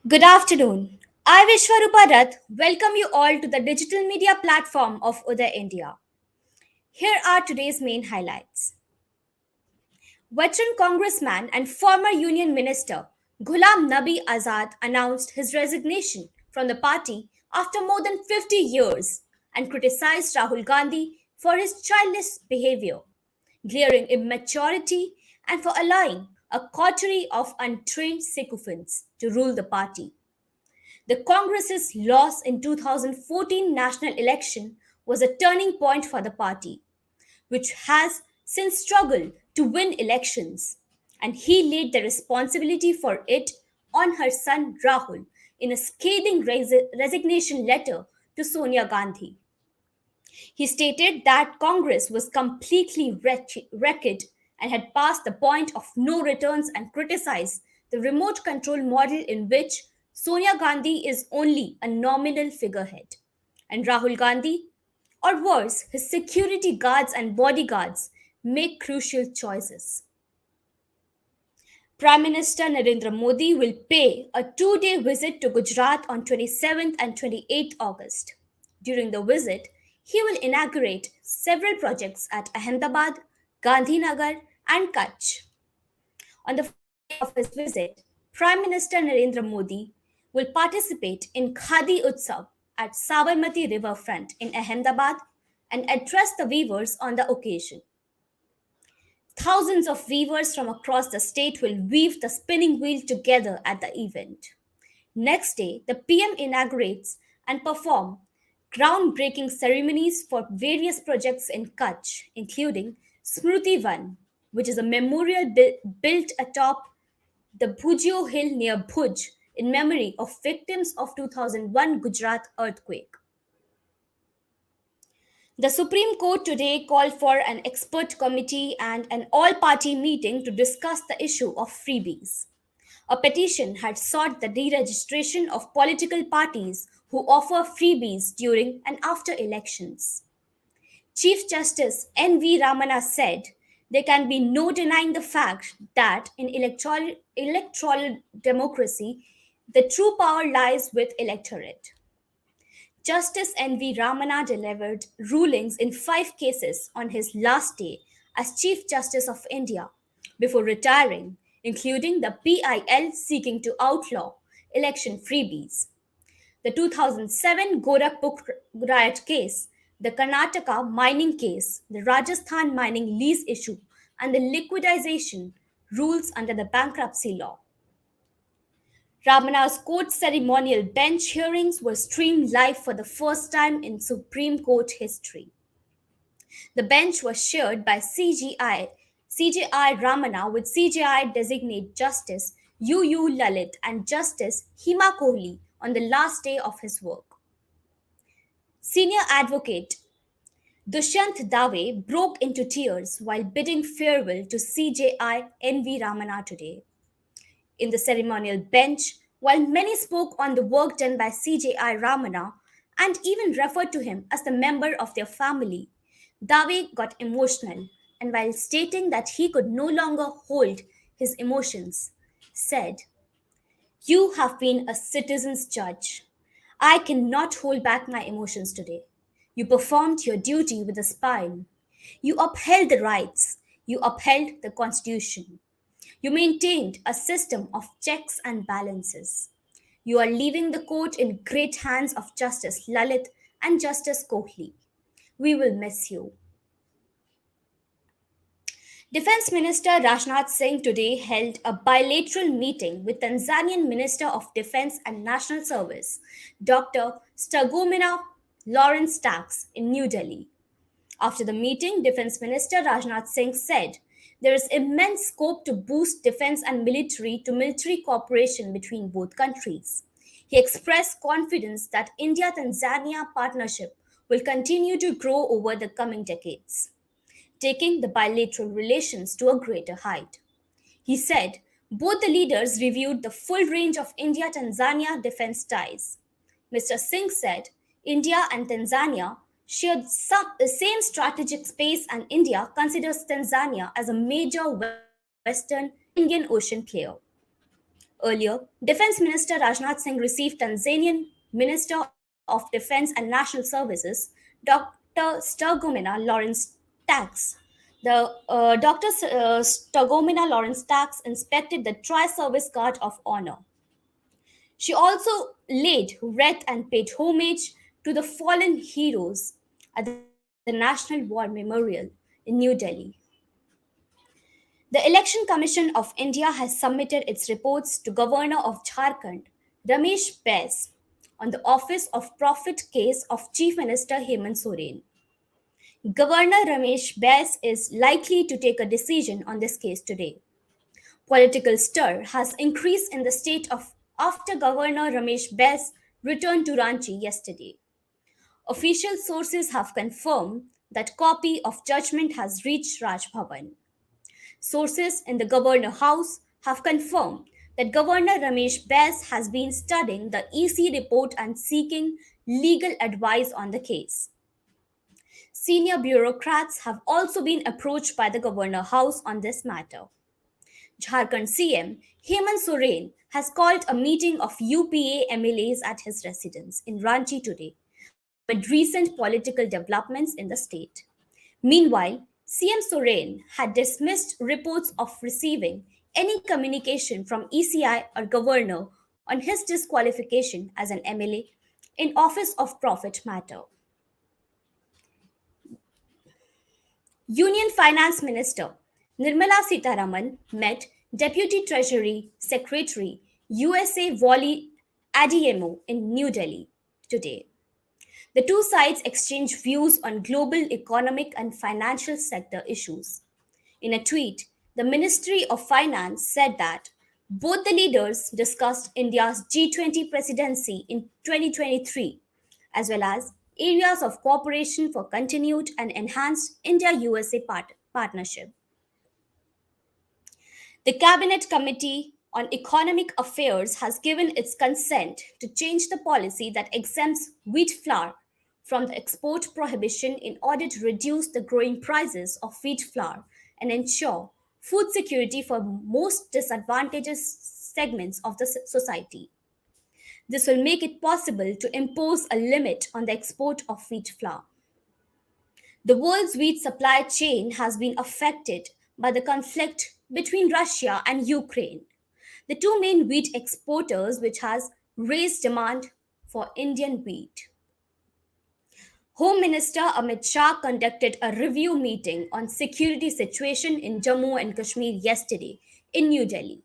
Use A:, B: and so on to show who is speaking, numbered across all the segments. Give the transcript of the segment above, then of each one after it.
A: Good afternoon. I, Vishwarupa Rath, welcome you all to the digital media platform of Uday India. Here are today's main highlights. Veteran congressman and former union minister Ghulam Nabi Azad announced his resignation from the party after more than 50 years and criticized Rahul Gandhi for his childish behavior, glaring immaturity, and for allowing a coterie of untrained sycophants to rule the party. The Congress's loss in 2014 national election was a turning point for the party, which has since struggled to win elections, and he laid the responsibility for it on her son Rahul in a scathing resignation letter to Sonia Gandhi. He stated that Congress was completely wrecked and had passed the point of no returns and criticized the remote control model in which Sonia Gandhi is only a nominal figurehead. And Rahul Gandhi, or worse, his security guards and bodyguards, make crucial choices. Prime Minister Narendra Modi will pay a 2 day visit to Gujarat on 27th and 28th August. During the visit, he will inaugurate several projects at Ahmedabad, Gandhinagar, and Kutch. On the first day of his visit, Prime Minister Narendra Modi will participate in Khadi Utsav at Sabarmati Riverfront in Ahmedabad and address the weavers on the occasion. Thousands of weavers from across the state will weave the spinning wheel together at the event. Next day, the PM inaugurates and perform groundbreaking ceremonies for various projects in Kutch, including Smruti Van, which is a memorial built atop the Bhujio Hill near Bhuj in memory of victims of 2001 Gujarat earthquake. The Supreme Court today called for an expert committee and an all party meeting to discuss the issue of freebies. A petition had sought the deregistration of political parties who offer freebies during and after elections. Chief Justice N.V. Ramana said there can be no denying the fact that in electoral democracy, the true power lies with electorate. Justice N.V. Ramana delivered rulings in 5 cases on his last day as Chief Justice of India before retiring, including the PIL seeking to outlaw election freebies, the 2007 Gorakhpur riot case, the Karnataka mining case, the Rajasthan mining lease issue, and the liquidization rules under the bankruptcy law. Ramana's court ceremonial bench hearings were streamed live for the first time in Supreme Court history. The bench was chaired by CJI Ramana with CJI designate Justice UU Lalit and Justice Hima Kohli on the last day of his work. Senior advocate Dushyant Dave broke into tears while bidding farewell to CJI NV Ramana today. In the ceremonial bench, while many spoke on the work done by CJI Ramana and even referred to him as the member of their family, Dave got emotional and, while stating that he could no longer hold his emotions, said, "You have been a citizen's judge. I cannot hold back my emotions today. You performed your duty with a spine. You upheld the rights. You upheld the Constitution. You maintained a system of checks and balances. You are leaving the court in great hands of Justice Lalit and Justice Kohli. We will miss you." Defense Minister Rajnath Singh today held a bilateral meeting with Tanzanian Minister of Defense and National Service, Dr. Stagomena Lawrence Tax, in New Delhi. After the meeting, Defense Minister Rajnath Singh said there is immense scope to boost defense and military to military cooperation between both countries. He expressed confidence that India Tanzania partnership will continue to grow over the coming decades, taking the bilateral relations to a greater height. He said both the leaders reviewed the full range of India Tanzania defense ties. Mr. Singh said India and Tanzania share the same strategic space, and India considers Tanzania as a major Western Indian Ocean player. Earlier, Defense Minister Rajnath Singh received Tanzanian Minister of Defense and National Services, Dr. Stergomena Lawrence Tax. Dr. Stergomena Lawrence Tax inspected the Tri-Service Guard of Honor. She also laid wreath and paid homage to the fallen heroes at the National War Memorial in New Delhi. The Election Commission of India has submitted its reports to Governor of Jharkhand, Ramesh Bais, on the Office of Profit case of Chief Minister Hemant Soren. Governor Ramesh Bais is likely to take a decision on this case today. Political stir has increased in the state of after Governor Ramesh Bais returned to Ranchi yesterday. Official sources have confirmed that copy of judgment has reached Raj Bhavan. Sources in the Governor House have confirmed that Governor Ramesh Bais has been studying the EC report and seeking legal advice on the case. Senior bureaucrats have also been approached by the Governor House on this matter. Jharkhand CM Hemant Soren has called a meeting of UPA MLAs at his residence in Ranchi today amid recent political developments in the state. Meanwhile, CM Soren had dismissed reports of receiving any communication from ECI or governor on his disqualification as an MLA in Office of Profit matter. Union Finance Minister Nirmala Sitharaman met Deputy Treasury Secretary USA Wally Adeyemo in New Delhi today. The two sides exchanged views on global economic and financial sector issues. In a tweet, the Ministry of Finance said that both the leaders discussed India's G20 presidency in 2023, as well as areas of cooperation for continued and enhanced India USA partnership. The Cabinet Committee on Economic Affairs has given its consent to change the policy that exempts wheat flour from the export prohibition in order to reduce the growing prices of wheat flour and ensure food security for most disadvantaged segments of the society. This will make it possible to impose a limit on the export of wheat flour. The world's wheat supply chain has been affected by the conflict between Russia and Ukraine, the two main wheat exporters, which has raised demand for Indian wheat. Home Minister Amit Shah conducted a review meeting on security situation in Jammu and Kashmir yesterday in New Delhi.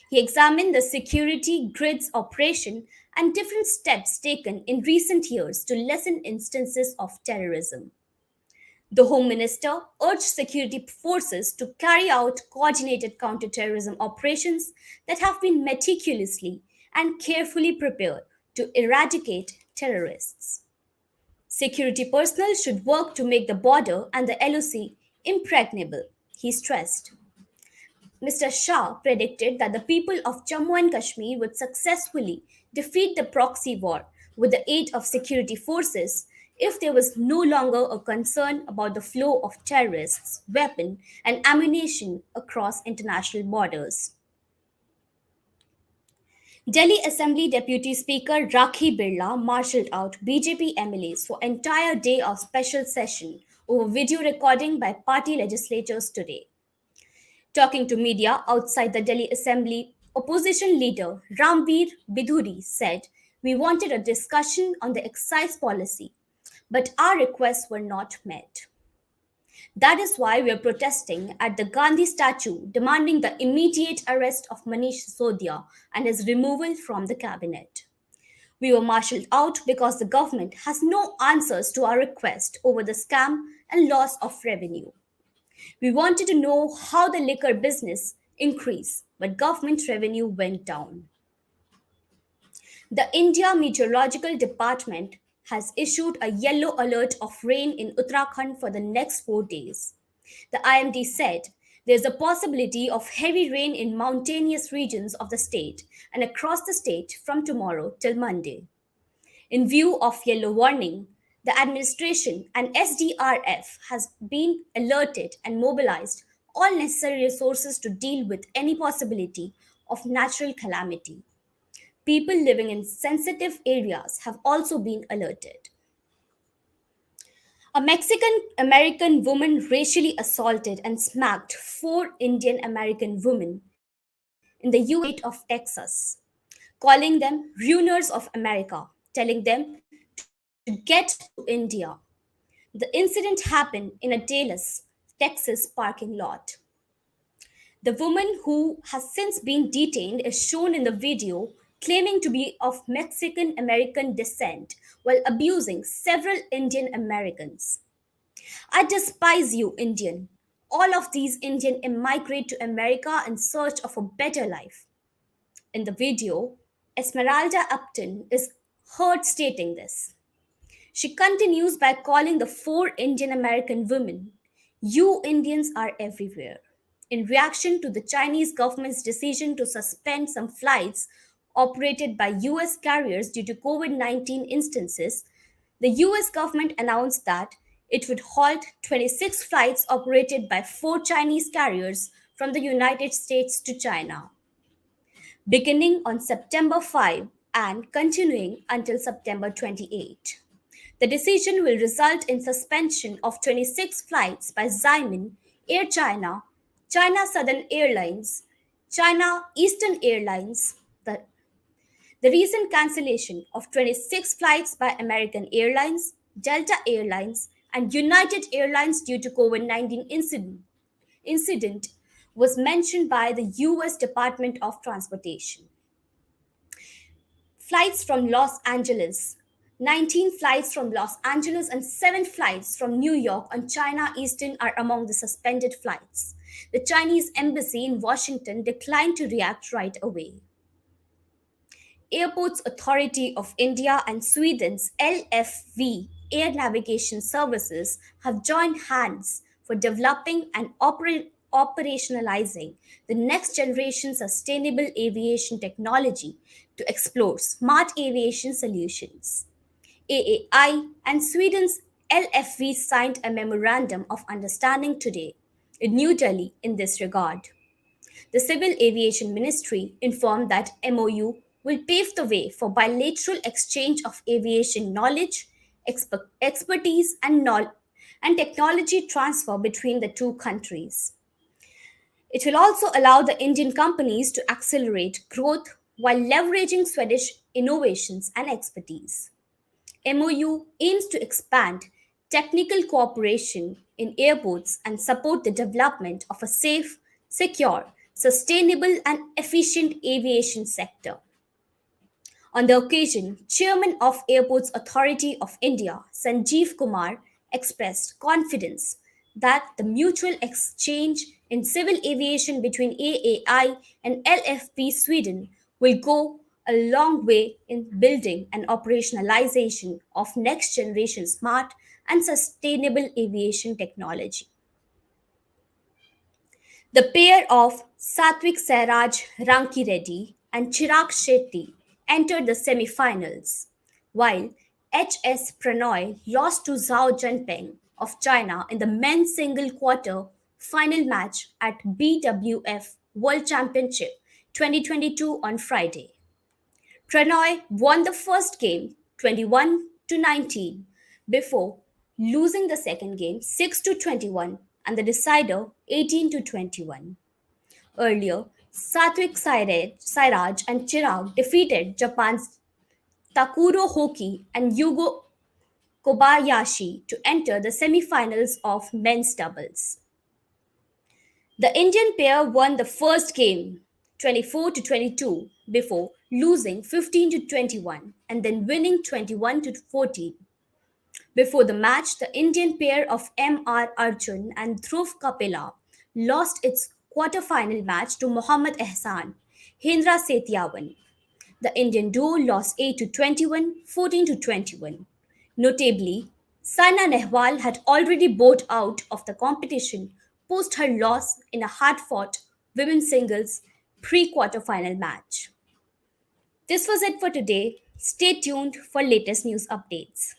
A: He examined the security grid's operation and different steps taken in recent years to lessen instances of terrorism. The Home Minister urged security forces to carry out coordinated counterterrorism operations that have been meticulously and carefully prepared to eradicate terrorists. Security personnel should work to make the border and the LOC impregnable, he stressed. Mr. Shah predicted that the people of Jammu and Kashmir would successfully defeat the proxy war with the aid of security forces if there was no longer a concern about the flow of terrorists, weapons, and ammunition across international borders. Delhi Assembly Deputy Speaker Rakhi Birla marshalled out BJP MLAs for entire day of special session over video recording by party legislators today. Talking to media outside the Delhi Assembly, opposition leader Ramveer Bidhuri said, "We wanted a discussion on the excise policy, but our requests were not met. That is why we are protesting at the Gandhi statue demanding the immediate arrest of Manish Sisodia and his removal from the cabinet. We were marshalled out because the government has no answers to our request over the scam and loss of revenue. We wanted to know how the liquor business increased, but government revenue went down." The India Meteorological Department has issued a yellow alert of rain in Uttarakhand for the next 4 days. The IMD said there is a possibility of heavy rain in mountainous regions of the state and across the state from tomorrow till Monday. In view of yellow warning, the administration and SDRF has been alerted and mobilized all necessary resources to deal with any possibility of natural calamity. People living in sensitive areas have also been alerted. A Mexican American woman racially assaulted and smacked four Indian American women in the US state of Texas, calling them ruiners of America, telling them to get to India. The incident happened in a Dallas, Texas parking lot. The woman, who has since been detained, is shown in the video claiming to be of Mexican American descent while abusing several Indian Americans. I despise you, Indian. All of these Indian immigrate to America in search of a better life. In the video, Esmeralda Upton is heard stating this. She continues by calling the four Indian American women, "You Indians are everywhere," in reaction to the Chinese government's decision to suspend some flights operated by US carriers due to COVID 19 instances. The US government announced that it would halt 26 flights operated by four Chinese carriers from the United States to China, beginning on September 5 and continuing until September 28. The decision will result in suspension of 26 flights by Xiamen, Air China, China Southern Airlines, China Eastern Airlines. The recent cancellation of 26 flights by American Airlines, Delta Airlines, and United Airlines due to COVID-19 incident was mentioned by the US Department of Transportation. Flights from Los Angeles. 19 flights from Los Angeles and 7 flights from New York on China Eastern are among the suspended flights. The Chinese embassy in Washington declined to react right away. Airports Authority of India and Sweden's LFV Air Navigation Services have joined hands for developing and operationalizing the next generation sustainable aviation technology to explore smart aviation solutions. AAI and Sweden's LFV signed a memorandum of understanding today in New Delhi in this regard. The Civil Aviation Ministry informed that MOU will pave the way for bilateral exchange of aviation knowledge, expertise, and technology transfer between the two countries. It will also allow the Indian companies to accelerate growth while leveraging Swedish innovations and expertise. MOU aims to expand technical cooperation in airports and support the development of a safe, secure, sustainable, and efficient aviation sector. On the occasion, Chairman of Airports Authority of India, Sanjeev Kumar, expressed confidence that the mutual exchange in civil aviation between AAI and LFP Sweden will go a long way in building and operationalization of next generation smart and sustainable aviation technology. The pair of Satvik Sairaj Rankireddy and Chirag Shetty entered the semi-finals, while HS Pranoy lost to Zhao Jinping of China in the men's single quarter final match at BWF World Championship 2022 on Friday. Pranoy won the first game 21 to 19 before losing the second game 6 to 21 and the decider 18 to 21. Earlier, Sairaj and Chirag defeated Japan's Takuro Hoki and Yugo Kobayashi to enter the semi-finals of men's doubles. The Indian pair won the first game 24 to 22 before losing 15 to 21 and then winning 21 to 14. Before the match, the Indian pair of M.R. Arjun and Dhruv Kapila lost its quarter-final match to Mohammad Ehsan, Hendra Setyavan. The Indian duo lost 8 to 21, 14 to 21. Notably, Saina Nehwal had already bowed out of the competition post her loss in a hard-fought women's singles pre-quarter-final match. This was it for today. Stay tuned for latest news updates.